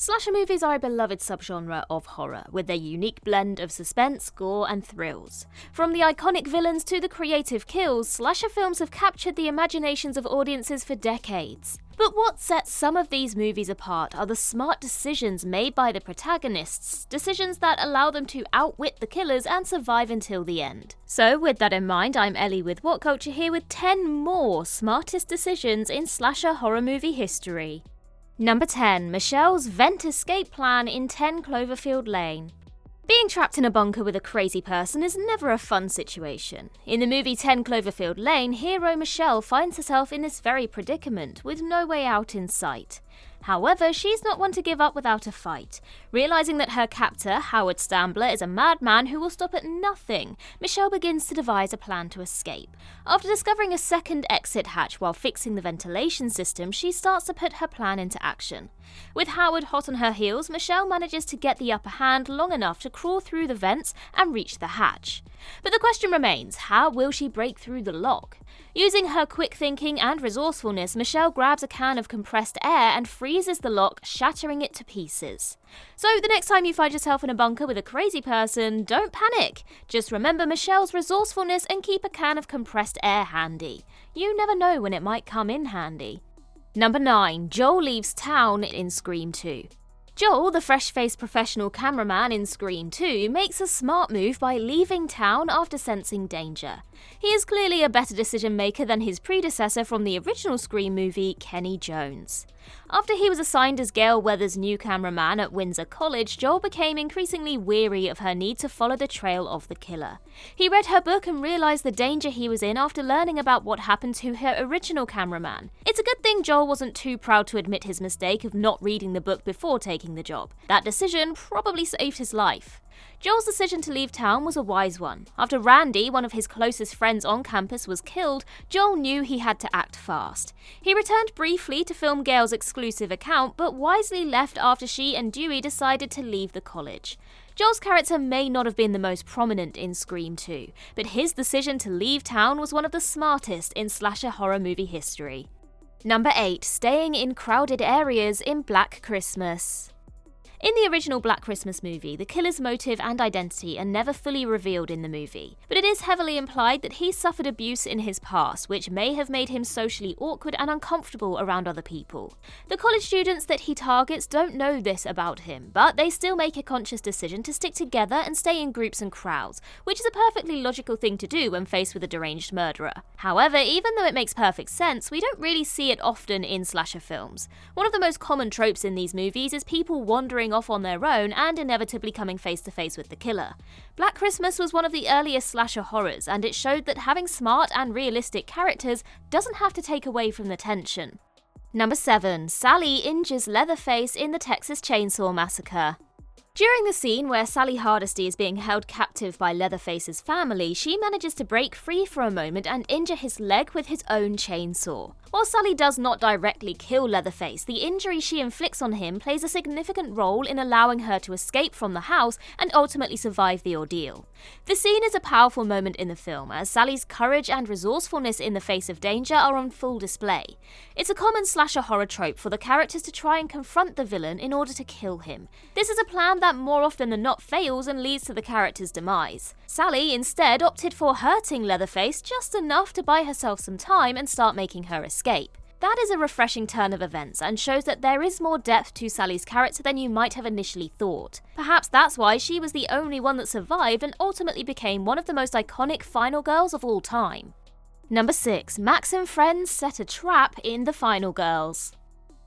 Slasher movies are a beloved subgenre of horror, with their unique blend of suspense, gore, and thrills. From the iconic villains to the creative kills, slasher films have captured the imaginations of audiences for decades. But what sets some of these movies apart are the smart decisions made by the protagonists, decisions that allow them to outwit the killers and survive until the end. So with that in mind, I'm Ellie with What Culture here with 10 more smartest decisions in slasher horror movie history. Number 10. Michelle's vent escape plan in 10 Cloverfield Lane. Being trapped in a bunker with a crazy person is never a fun situation. In the movie 10 Cloverfield Lane, hero Michelle finds herself in this very predicament, with no way out in sight. However, she's not one to give up without a fight. Realizing that her captor, Howard Stambler, is a madman who will stop at nothing, Michelle begins to devise a plan to escape. After discovering a second exit hatch while fixing the ventilation system, she starts to put her plan into action. With Howard hot on her heels, Michelle manages to get the upper hand long enough to crawl through the vents and reach the hatch. But the question remains, how will she break through the lock? Using her quick thinking and resourcefulness, Michelle grabs a can of compressed air and freezes the lock, shattering it to pieces. So the next time you find yourself in a bunker with a crazy person, don't panic. Just remember Michelle's resourcefulness and keep a can of compressed air handy. You never know when it might come in handy. Number 9. Joel leaves town in Scream 2. Joel, the fresh-faced professional cameraman in Scream 2, makes a smart move by leaving town after sensing danger. He is clearly a better decision-maker than his predecessor from the original Scream movie, Kenny Jones. After he was assigned as Gail Weathers' new cameraman at Windsor College, Joel became increasingly weary of her need to follow the trail of the killer. He read her book and realized the danger he was in after learning about what happened to her original cameraman. It's a good thing Joel wasn't too proud to admit his mistake of not reading the book before taking the job. That decision probably saved his life. Joel's decision to leave town was a wise one. After Randy, one of his closest friends on campus, was killed, Joel knew he had to act fast. He returned briefly to film Gail's exclusive account, but wisely left after she and Dewey decided to leave the college. Joel's character may not have been the most prominent in Scream 2, but his decision to leave town was one of the smartest in slasher horror movie history. Number 8. Staying in crowded areas in Black Christmas. In the original Black Christmas movie, the killer's motive and identity are never fully revealed in the movie, but it is heavily implied that he suffered abuse in his past, which may have made him socially awkward and uncomfortable around other people. The college students that he targets don't know this about him, but they still make a conscious decision to stick together and stay in groups and crowds, which is a perfectly logical thing to do when faced with a deranged murderer. However, even though it makes perfect sense, we don't really see it often in slasher films. One of the most common tropes in these movies is people wandering off on their own and inevitably coming face to face with the killer. Black Christmas was one of the earliest slasher horrors, and it showed that having smart and realistic characters doesn't have to take away from the tension. Number 7. Sally injures Leatherface in the Texas Chainsaw Massacre. During the scene where Sally Hardesty is being held captive by Leatherface's family, she manages to break free for a moment and injure his leg with his own chainsaw. While Sally does not directly kill Leatherface, the injury she inflicts on him plays a significant role in allowing her to escape from the house and ultimately survive the ordeal. The scene is a powerful moment in the film, as Sally's courage and resourcefulness in the face of danger are on full display. It's a common slasher horror trope for the characters to try and confront the villain in order to kill him. This is a plan that more often than not fails and leads to the character's demise. Sally instead opted for hurting Leatherface just enough to buy herself some time and start making her escape. That is a refreshing turn of events and shows that there is more depth to Sally's character than you might have initially thought. Perhaps that's why she was the only one that survived and ultimately became one of the most iconic final girls of all time. Number 6. Max and friends set a trap in The Final Girls.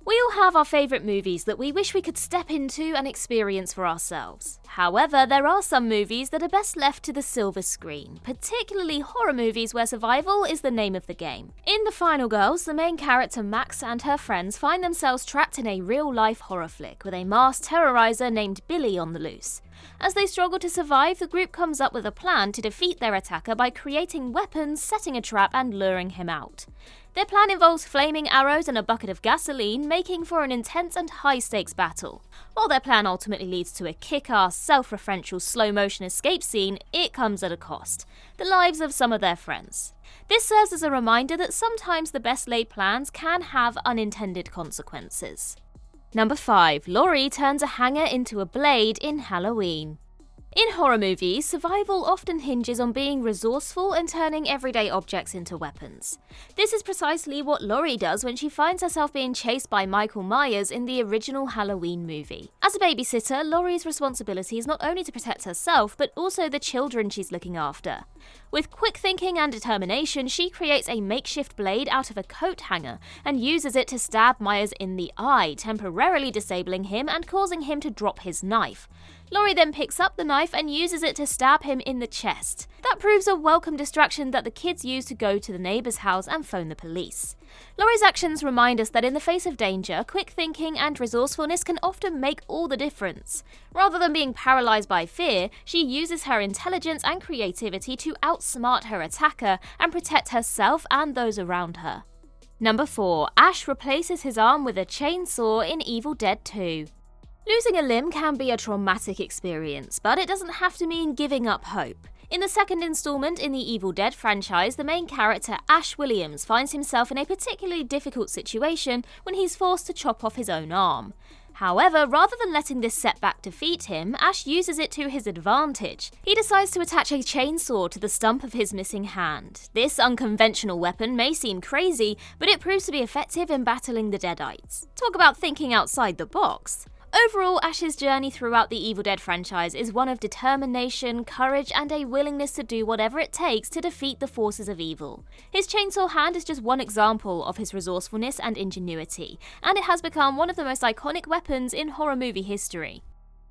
We all have our favourite movies that we wish we could step into and experience for ourselves. However, there are some movies that are best left to the silver screen, particularly horror movies where survival is the name of the game. In The Final Girls, the main character Max and her friends find themselves trapped in a real-life horror flick with a masked terrorizer named Billy on the loose. As they struggle to survive, the group comes up with a plan to defeat their attacker by creating weapons, setting a trap, and luring him out. Their plan involves flaming arrows and a bucket of gasoline, making for an intense and high-stakes battle. While their plan ultimately leads to a kick-ass, self-referential slow-motion escape scene, it comes at a cost: the lives of some of their friends. This serves as a reminder that sometimes the best-laid plans can have unintended consequences. Number 5. Laurie turns a hanger into a blade in Halloween. In horror movies, survival often hinges on being resourceful and turning everyday objects into weapons. This is precisely what Laurie does when she finds herself being chased by Michael Myers in the original Halloween movie. As a babysitter, Laurie's responsibility is not only to protect herself, but also the children she's looking after. With quick thinking and determination, she creates a makeshift blade out of a coat hanger and uses it to stab Myers in the eye, temporarily disabling him and causing him to drop his knife. Laurie then picks up the knife and uses it to stab him in the chest. That proves a welcome distraction that the kids use to go to the neighbour's house and phone the police. Laurie's actions remind us that in the face of danger, quick thinking and resourcefulness can often make all the difference. Rather than being paralysed by fear, she uses her intelligence and creativity to outsmart her attacker and protect herself and those around her. Number 4. Ash replaces his arm with a chainsaw in Evil Dead 2. Losing a limb can be a traumatic experience, but it doesn't have to mean giving up hope. In the second installment in the Evil Dead franchise, the main character Ash Williams finds himself in a particularly difficult situation when he's forced to chop off his own arm. However, rather than letting this setback defeat him, Ash uses it to his advantage. He decides to attach a chainsaw to the stump of his missing hand. This unconventional weapon may seem crazy, but it proves to be effective in battling the Deadites. Talk about thinking outside the box. Overall, Ash's journey throughout the Evil Dead franchise is one of determination, courage, and a willingness to do whatever it takes to defeat the forces of evil. His chainsaw hand is just one example of his resourcefulness and ingenuity, and it has become one of the most iconic weapons in horror movie history.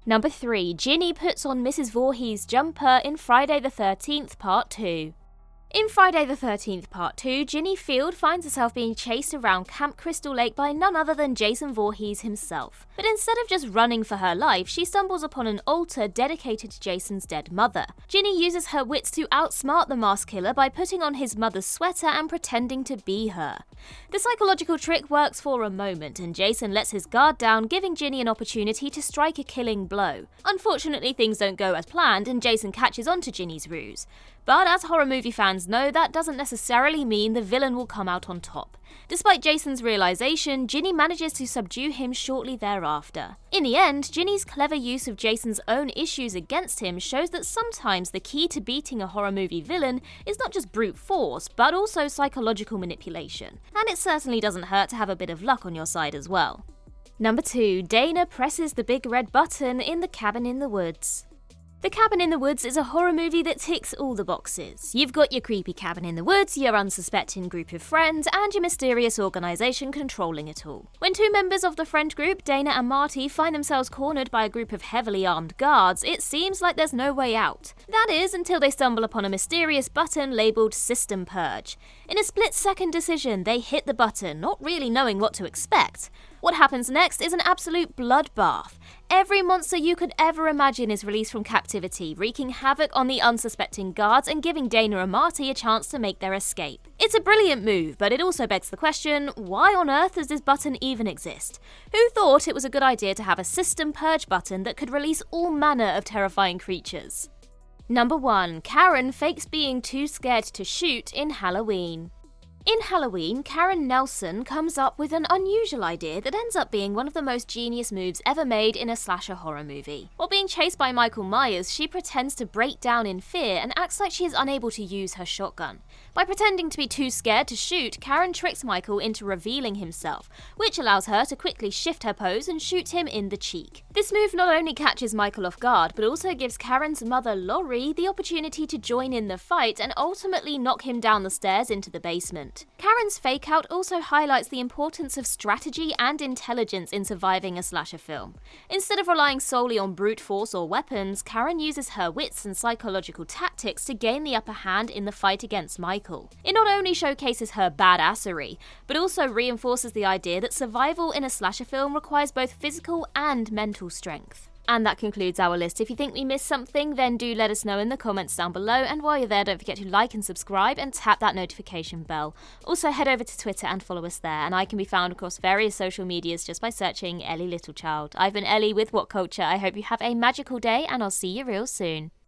Number 3. Ginny puts on Mrs. Voorhees' jumper in Friday the 13th Part 2. In Friday the 13th Part 2, Ginny Field finds herself being chased around Camp Crystal Lake by none other than Jason Voorhees himself. But instead of just running for her life, she stumbles upon an altar dedicated to Jason's dead mother. Ginny uses her wits to outsmart the masked killer by putting on his mother's sweater and pretending to be her. The psychological trick works for a moment, and Jason lets his guard down, giving Ginny an opportunity to strike a killing blow. Unfortunately, things don't go as planned, and Jason catches on to Ginny's ruse. But as horror movie fans know, that doesn't necessarily mean the villain will come out on top. Despite Jason's realization, Ginny manages to subdue him shortly thereafter. In the end, Ginny's clever use of Jason's own issues against him shows that sometimes the key to beating a horror movie villain is not just brute force, but also psychological manipulation. And it certainly doesn't hurt to have a bit of luck on your side as well. Number 2. Dana presses the big red button in The Cabin in the Woods. The Cabin in the Woods is a horror movie that ticks all the boxes. You've got your creepy cabin in the woods, your unsuspecting group of friends, and your mysterious organisation controlling it all. When two members of the friend group, Dana and Marty, find themselves cornered by a group of heavily armed guards, it seems like there's no way out. That is, until they stumble upon a mysterious button labelled System Purge. In a split-second decision, they hit the button, not really knowing what to expect. What happens next is an absolute bloodbath. Every monster you could ever imagine is released from captivity, wreaking havoc on the unsuspecting guards and giving Dana and Marty a chance to make their escape. It's a brilliant move, but it also begs the question, why on earth does this button even exist? Who thought it was a good idea to have a System Purge button that could release all manner of terrifying creatures? Number 1. Karen fakes being too scared to shoot in Halloween. In Halloween, Karen Nelson comes up with an unusual idea that ends up being one of the most genius moves ever made in a slasher horror movie. While being chased by Michael Myers, she pretends to break down in fear and acts like she is unable to use her shotgun. By pretending to be too scared to shoot, Karen tricks Michael into revealing himself, which allows her to quickly shift her pose and shoot him in the cheek. This move not only catches Michael off guard, but also gives Karen's mother, Laurie, the opportunity to join in the fight and ultimately knock him down the stairs into the basement. Karen's fake-out also highlights the importance of strategy and intelligence in surviving a slasher film. Instead of relying solely on brute force or weapons, Karen uses her wits and psychological tactics to gain the upper hand in the fight against Michael. It not only showcases her badassery, but also reinforces the idea that survival in a slasher film requires both physical and mental strength. And that concludes our list. If you think we missed something, then do let us know in the comments down below, and while you're there, don't forget to like and subscribe and tap that notification bell. Also head over to Twitter and follow us there, and I can be found across various social medias just by searching Ellie Littlechild. I've been Ellie with What Culture. I hope you have a magical day, and I'll see you real soon.